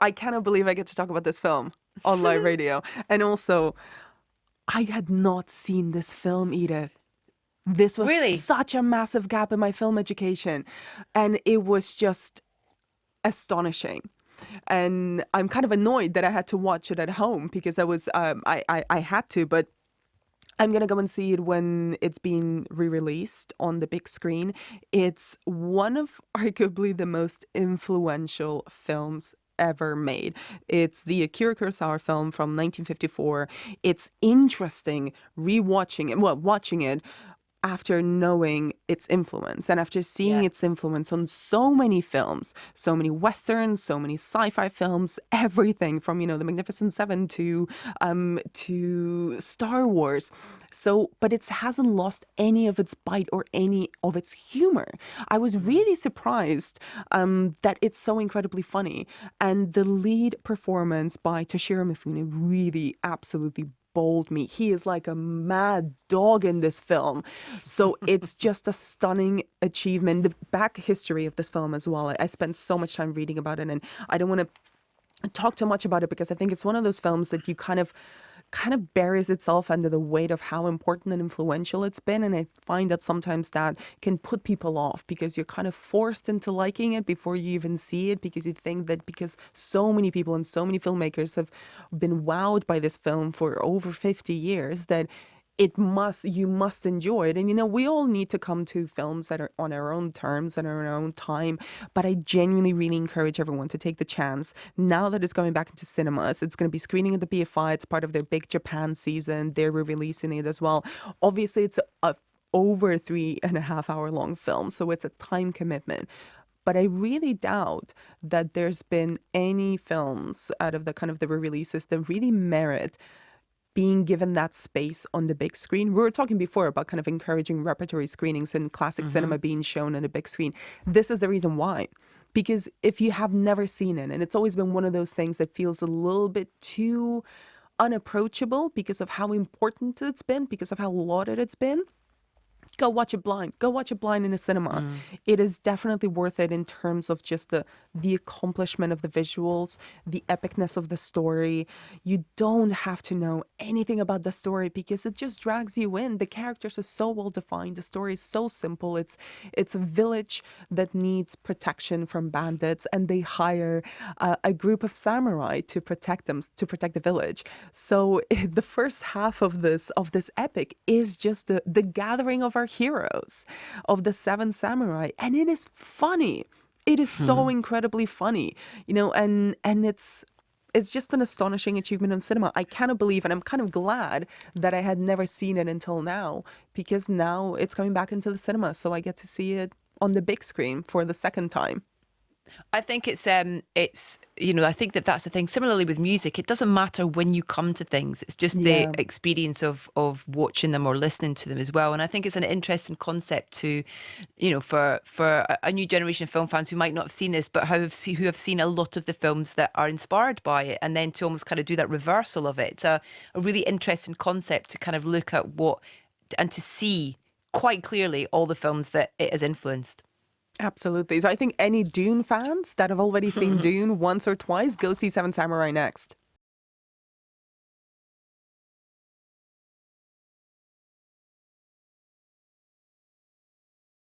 I cannot believe I get to talk about this film on live radio. And also, I had not seen this film, Edith. This was Really? such a massive gap in my film education. And it was just astonishing. And I'm kind of annoyed that I had to watch it at home because I had to, but I'm going to go and see it when it's being re-released on the big screen. It's one of arguably the most influential films ever made. It's the Akira Kurosawa film from 1954. It's interesting rewatching it, well, watching it after knowing its influence and after seeing Yeah. its influence on so many films, so many westerns, so many sci-fi films, everything from, the Magnificent Seven to Star Wars. So, but it hasn't lost any of its bite or any of its humor. I was really surprised that it's so incredibly funny. And the lead performance by Toshiro Mifune really absolutely bowled me. He is like a mad dog in this film. So it's just a stunning achievement. The back history of this film as well. I spent so much time reading about it, and I don't want to talk too much about it because I think it's one of those films that you kind of buries itself under the weight of how important and influential it's been. And I find that sometimes that can put people off because you're kind of forced into liking it before you even see it, because you think that because so many people and so many filmmakers have been wowed by this film for over 50 years that you must enjoy it. And we all need to come to films that are on our own terms and our own time. But I genuinely really encourage everyone to take the chance now that it's going back into cinemas. It's going to be screening at the BFI. It's part of their big Japan season. They're releasing it as well. Obviously, it's a over 3.5 hour long film, so it's a time commitment. But I really doubt that there's been any films out of the kind of the releases that really merit being given that space on the big screen. We were talking before about kind of encouraging repertory screenings and classic cinema being shown on the big screen. This is the reason why. Because if you have never seen it, and it's always been one of those things that feels a little bit too unapproachable because of how important it's been, because of how lauded it's been, go watch it blind. Go watch it blind in a cinema. It is definitely worth it in terms of just the accomplishment of the visuals, the epicness of the story. You don't have to know anything about the story because it just drags you in. The characters are so well defined. The story is so simple. It's a village that needs protection from bandits, and they hire a group of samurai to protect them, to protect the village. So the first half of this epic is just the gathering of our heroes, of the seven samurai, and it is funny. It is so incredibly funny, and it's just an astonishing achievement in cinema. I cannot believe, and I'm kind of glad that I had never seen it until now, because now it's coming back into the cinema, so I get to see it on the big screen for the second time. I think I think that's the thing. Similarly with music, it doesn't matter when you come to things. It's just the Yeah. experience of watching them or listening to them as well. And I think it's an interesting concept to, for a new generation of film fans who might not have seen this, but who have seen a lot of the films that are inspired by it, and then to almost kind of do that reversal of it. It's a really interesting concept to kind of look at and to see quite clearly all the films that it has influenced. Absolutely. So I think any Dune fans that have already seen Dune once or twice, go see Seven Samurai next.